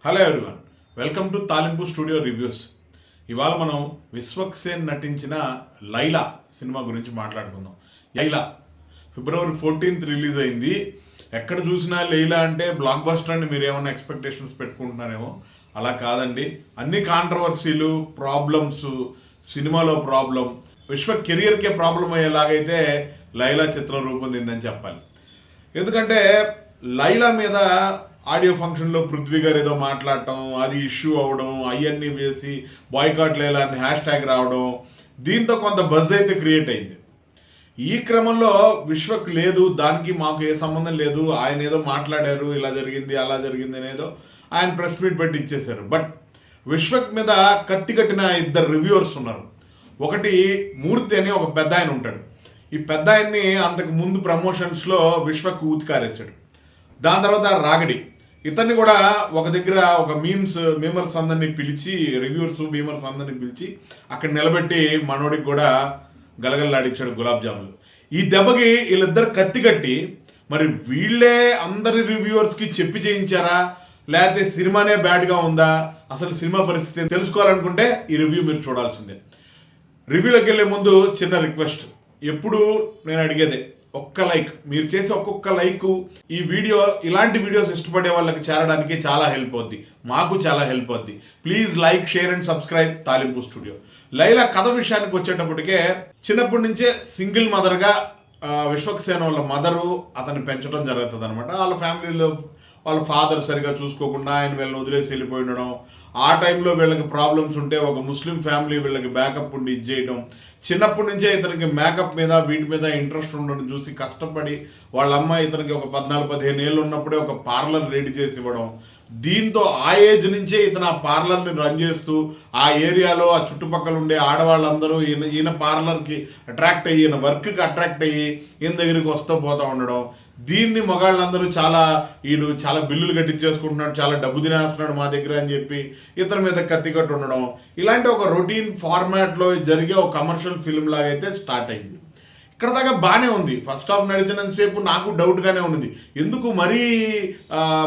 Hello everyone, welcome to తాలింపు studio reviews. ఇవాళ మనం విశ్వక్ సేన్ నటించిన లైలా సినిమా గురించి మాట్లాడుకుందాం. లైలా February 14th రిలీజ్ అయింది. ఎక్కడ చూసినా లైలా అంటే బ్లాక్ బస్టర్ అని మీరు ఏమైనా ఎక్స్పెక్టేషన్స్ పెట్టుకుంటున్నారేమో. అలా కాదండి. అన్ని కాంట్రవర్సీలు, ప్రాబ్లమ్స్, సినిమాలో ప్రాబ్లం, విశ్వక్ కెరియర్కే ప్రాబ్లం అయ్యేలాగైతే లైలా చిత్రం రూపొందిందని చెప్పాలి. ఎందుకంటే లైలా మీద ఆడియో ఫంక్షన్లో పృథ్వీ గారు ఏదో మాట్లాడటం, అది ఇష్యూ అవ్వడం, అవన్నీ వేసి బాయ్కాట్ లైలా అని హ్యాష్ రావడం, దీంతో కొంత బజ్ అయితే క్రియేట్ అయింది. ఈ క్రమంలో విశ్వక్ లేదు, దానికి మాకు ఏ సంబంధం లేదు, ఆయన ఏదో మాట్లాడారు, ఇలా జరిగింది అలా జరిగింది అనేదో ఆయన ప్రెస్ మీట్ పెట్టి ఇచ్చేశారు. బట్ విశ్వక్ మీద కత్తి కట్టిన ఇద్దరు రివ్యూవర్స్ ఉన్నారు. ఒకటి మూర్తి అని ఒక పెద్ద ఆయన ఉంటాడు. ఈ పెద్ద ఆయన్ని అంతకు ముందు ప్రమోషన్స్లో విశ్వక్ ఊతికారేశాడు. దాని తర్వాత రాగడి, ఇతన్ని కూడా ఒక దగ్గర ఒక మీమర్స్ అందరినీ పిలిచి, రివ్యూవర్స్ మీమర్స్ అందరినీ పిలిచి అక్కడ నిలబెట్టి మనోడికి కూడా గలగలలాడించాడు గులాబ్ జాములు. ఈ దెబ్బకి వీళ్ళిద్దరు కత్తి కట్టి మరి వీళ్ళే అందరి రివ్యూవర్స్కి చెప్పి చేయించారా, లేకపోతే సినిమానే బ్యాడ్గా ఉందా, అసలు సినిమా పరిస్థితి తెలుసుకోవాలనుకుంటే ఈ రివ్యూ మీరు చూడాల్సిందే. రివ్యూలోకి వెళ్ళే ముందు చిన్న రిక్వెస్ట్, ఎప్పుడు నేను అడిగేదే, ఒక్క లైక్, మీరు చేసే ఒక్కొక్క లైక్ ఈ వీడియో, ఇలాంటి వీడియోస్ ఇష్టపడే వాళ్ళకి చేరడానికి చాలా హెల్ప్ అవుద్ది, మాకు చాలా హెల్ప్ అవుద్ది. Please like, share and subscribe తాలింపు స్టూడియో. లైలా కథ విషయానికి వచ్చేటప్పటికే చిన్నప్పటి నుంచే సింగిల్ మదర్గా విశ్వక్ సేన్ వాళ్ళ మదరు అతన్ని పెంచడం జరుగుతుంది అనమాట. వాళ్ళ ఫ్యామిలీలో వాళ్ళ ఫాదర్ సరిగా చూసుకోకుండా ఆయన వీళ్ళని వదిలేసి వెళ్ళిపోయి ఉండడం, ఆ టైంలో వీళ్ళకి ప్రాబ్లమ్స్ ఉంటే ఒక ముస్లిం ఫ్యామిలీ వీళ్ళకి బ్యాకప్ ఉండి ఇది చేయడం, చిన్నప్పటి నుంచే ఇతనికి మేకప్ మీద వీటి మీద ఇంట్రెస్ట్ ఉండడం చూసి కష్టపడి వాళ్ళ అమ్మ ఇతనికి ఒక 14-15 ఏళ్ళు ఉన్నప్పుడే ఒక పార్లర్ రెడీ చేసి ఇవ్వడం, దీంతో ఆ ఏజ్ నుంచే ఇతను ఆ పార్లర్ని రన్ చేస్తూ ఆ ఏరియాలో ఆ చుట్టుపక్కల ఉండే ఆడవాళ్ళందరూ ఈయన పార్లర్కి అట్రాక్ట్ అయ్యి, ఈయన వర్క్కి అట్రాక్ట్ అయ్యి ఈయన దగ్గరికి వస్తూ పోతూ ఉండడం, దీన్ని మగాళ్ళందరూ ఈడు చాలా బిల్లులు కట్టించేసుకుంటున్నాడు, చాలా డబ్బు తినేస్తున్నాడు మా దగ్గర అని చెప్పి ఇతని మీద కత్తి కట్టు ఉండడం, ఇలాంటి ఒక రొటీన్ ఫార్మాట్లో జరిగే ఒక కమర్షియల్ ఫిల్మ్ లాగా అయితే స్టార్ట్ అయింది. ఇక్కడ దాకా బాగానే ఉంది. ఫస్ట్ హాఫ్ నడిచినంతసేపు నాకు డౌట్గానే ఉంది, ఎందుకు మరీ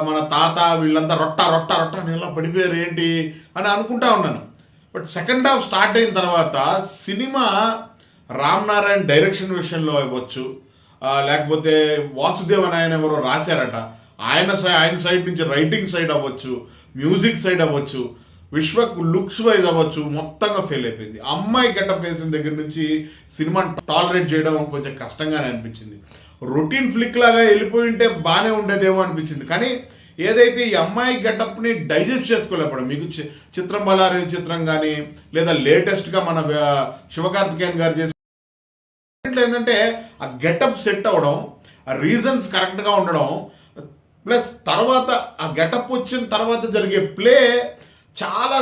మన తాత వీళ్ళంతా రొట్ట ఇలా పడిపోయారు ఏంటి అని అనుకుంటా ఉన్నాను. బట్ సెకండ్ హాఫ్ స్టార్ట్ అయిన తర్వాత సినిమా రామ్ నారాయణ్ డైరెక్షన్ విషయంలో అవ్వచ్చు, లేకపోతే వాసుదేవన్ ఆయన ఎవరో రాశారట, ఆయన సైడ్ నుంచి రైటింగ్ సైడ్ అవ్వచ్చు, మ్యూజిక్ సైడ్ అవ్వచ్చు, విశ్వక్ లుక్స్ వైజ్ అవ్వచ్చు, మొత్తంగా ఫెయిల్ అయిపోయింది. అమ్మాయి గెటప్ వేసిన దగ్గర నుంచి సినిమా టాలరేట్ చేయడం కొంచెం కష్టంగానే అనిపించింది. రొటీన్ ఫ్లిక్ లాగా వెళ్ళిపోయి ఉంటే బాగానే ఉండేదేమో అనిపించింది. కానీ ఏదైతే ఈ అమ్మాయి గెటప్ని డైజెస్ట్ చేసుకోలేకపోవడం, మీకు చిత్రం బలారే చిత్రం కానీ లేదా లేటెస్ట్గా మన శివకార్తికేయన్ గారు చేసిన ఏంటంటే ఆ గెటప్ సెట్ అవ్వడం, ఆ రీజన్స్ కరెక్ట్గా ఉండడం, ప్లస్ తర్వాత ఆ గెటప్ వచ్చిన తర్వాత జరిగే ప్లే చాలా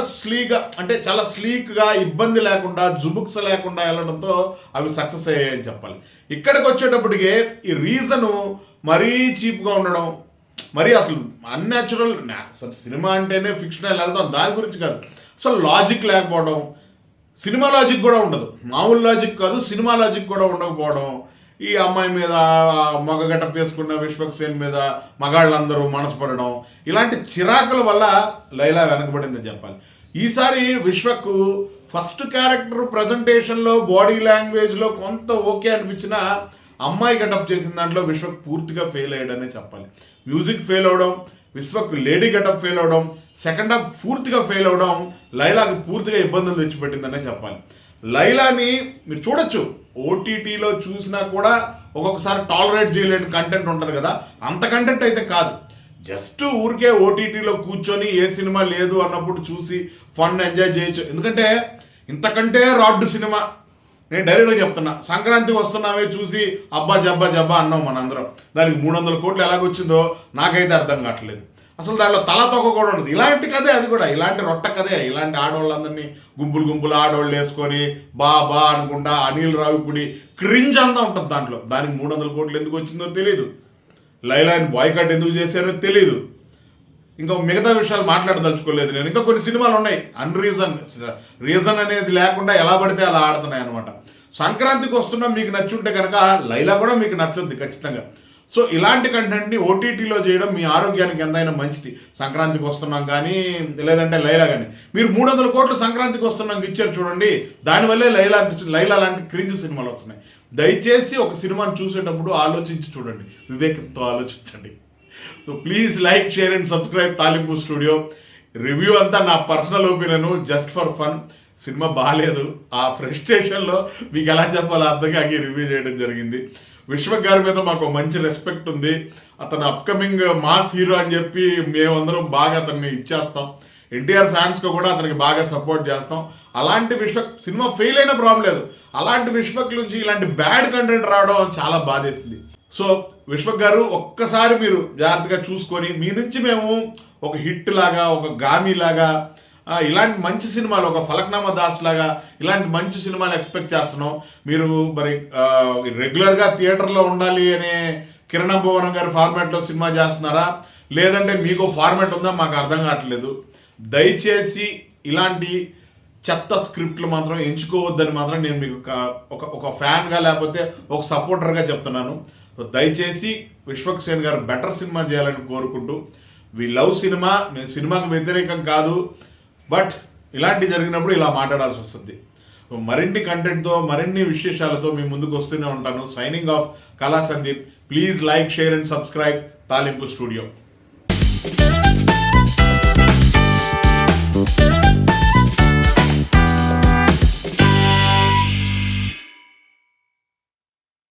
స్లీక్గా ఇబ్బంది లేకుండా, జుబుక్స్ లేకుండా వెళ్ళడంతో అవి సక్సెస్ అయ్యాయని చెప్పాలి. ఇక్కడికి వచ్చేటప్పటికే ఈ రీజను మరీ చీప్గా ఉండడం, మరీ అసలు అన్యాచురల్. అసలు సినిమా అంటేనే ఫిక్షనల్ వెళ్తాం, దాని గురించి కాదు, అసలు లాజిక్ లేకపోవడం, సినిమా లాజిక్ కూడా ఉండదు, మామూలు లాజిక్ కాదు సినిమా లాజిక్ కూడా ఉండకపోవడం, ఈ అమ్మాయి మీద మగ గెటప్ వేసుకున్న విశ్వక్ సేన్ మీద మగాళ్ళందరూ మనసు పడడం, ఇలాంటి చిరాకుల వల్ల లైలా వెనకబడిందని చెప్పాలి. ఈసారి విశ్వక్ ఫస్ట్ క్యారెక్టర్ ప్రజెంటేషన్లో బాడీ లాంగ్వేజ్లో కొంత ఓకే అనిపించిన అమ్మాయి గెటప్ చేసిన దాంట్లో విశ్వక్ పూర్తిగా ఫెయిల్ అయ్యాడనే చెప్పాలి. మ్యూజిక్ ఫెయిల్ అవడం, విశ్వక్ లేడీ గెటప్ ఫెయిల్ అవడం, సెకండ్ హాఫ్ పూర్తిగా ఫెయిల్ అవడం లైలాకి పూర్తిగా ఇబ్బందులు తెచ్చిపెట్టిందనే చెప్పాలి. లైలాని మీరు చూడొచ్చు, ఓటీటీలో చూసినా కూడా ఒక్కొక్కసారి టాలరేట్ చేయలేని కంటెంట్ ఉంటుంది కదా, అంత కంటెంట్ అయితే కాదు. జస్ట్ ఊరికే ఓటీటీలో కూర్చొని ఏ సినిమా లేదు అన్నప్పుడు చూసి ఫన్ ఎంజాయ్ చేయొచ్చు. ఎందుకంటే ఇంతకంటే రాడ్డు సినిమా, నేను డైరెక్ట్గా చెప్తున్నా, సంక్రాంతికి వస్తున్నావే చూసి అబ్బా జబ్బా అన్నాం మనందరం. దానికి 300 కోట్లు ఎలాగొచ్చిందో నాకైతే అర్థం కావట్లేదు. అసలు దాంట్లో తల తొక్క కూడా ఉండదు. ఇలాంటి కథే అది కూడా, ఇలాంటి రొట్ట కథే. ఇలాంటి ఆడవాళ్ళందరినీ గుంపులు ఆడవాళ్ళు వేసుకొని బా అనుకుంటా అనిల్ రావిపూడి క్రింజ్ అంతా ఉంటుంది దాంట్లో. దానికి 300 కోట్లు ఎందుకు వచ్చిందో తెలియదు, లైలాని బాయ్కాట్ ఎందుకు చేశారో తెలియదు. ఇంకా మిగతా విషయాలు మాట్లాడదలుచుకోలేదు నేను. ఇంకా కొన్ని సినిమాలు ఉన్నాయి రీజన్ అనేది లేకుండా ఎలా పడితే అలా ఆడుతున్నాయి అనమాట. సంక్రాంతికి వస్తున్నా మీకు నచ్చుంటే కనుక లైలా కూడా మీకు నచ్చుద్ది ఖచ్చితంగా. సో ఇలాంటి కంటెంట్ని ఓటీటీలో చేయడం మీ ఆరోగ్యానికి ఎంతైనా మంచిది. సంక్రాంతికి వస్తున్నాం కానీ లేదంటే లైలా కానీ మీరు 300 కోట్లు సంక్రాంతికి వస్తున్నాం ఇచ్చారు చూడండి, దానివల్లే లైలా లాంటి క్రింజ్ సినిమాలు వస్తున్నాయి. దయచేసి ఒక సినిమాని చూసేటప్పుడు ఆలోచించి చూడండి, వివేకంతో ఆలోచించండి. So please like, share and subscribe తాలింపు స్టూడియో. రివ్యూ అంతా నా personal opinion, just for fun. Cinema బాగాలేదు, ఆ ఫ్రస్ట్రేషన్లో మీకు ఎలా చెప్పాలో అర్థం కాక రివ్యూ చేయడం జరిగింది. విశ్వక్ గారి మీద మాకు మంచి రెస్పెక్ట్ ఉంది. అతను అప్కమింగ్ మాస్ హీరో అని చెప్పి మేమందరం బాగా అతన్ని ఇచ్చేస్తాం. ఎన్టీఆర్ ఫ్యాన్స్కి కూడా అతనికి బాగా సపోర్ట్ చేస్తాం. అలాంటి విశ్వక్ సినిమా ఫెయిల్ అయినా ప్రాబ్లం లేదు, అలాంటి విశ్వక్ నుంచి ఇలాంటి బ్యాడ్ కంటెంట్ రావడం చాలా బాధేసింది. సో విశ్వక్ గారు ఒక్కసారి మీరు జాగ్రత్తగా చూసుకొని మీ నుంచి మేము ఒక హిట్ లాగా, ఒక గామి లాగా, ఇలాంటి మంచి సినిమాలు, ఒక ఫలక్నామా దాస్ లాగా ఇలాంటి మంచి సినిమాలు ఎక్స్పెక్ట్ చేస్తున్నాం. మీరు మరి రెగ్యులర్గా థియేటర్లో ఉండాలి అనే కిరణ్ భువనం గారి ఫార్మాట్లో సినిమా చేస్తున్నారా, లేదంటే మీకు ఫార్మాట్ ఉందా మాకు అర్థం కావట్లేదు. దయచేసి ఇలాంటి చెత్త స్క్రిప్ట్లు మాత్రం ఎంచుకోవద్దని మాత్రం నేను మీకు ఒక ఫ్యాన్గా లేకపోతే ఒక సపోర్టర్గా చెప్తున్నాను. దయచేసి విశ్వక్ సేన్ గారు బెటర్ సినిమా చేయాలని కోరుకుంటూ, వి లవ్ సినిమా, మేము సినిమాకు వ్యతిరేకం కాదు, బట్ ఇలాంటి జరిగినప్పుడు ఇలా మాట్లాడాల్సి వస్తుంది. మరిన్ని కంటెంట్తో, మరిన్ని విశేషాలతో మీ ముందుకు వస్తూనే ఉంటాను. సైనింగ్ ఆఫ్ కళా Sandeep. Please like, share and subscribe తాలింపు స్టూడియో.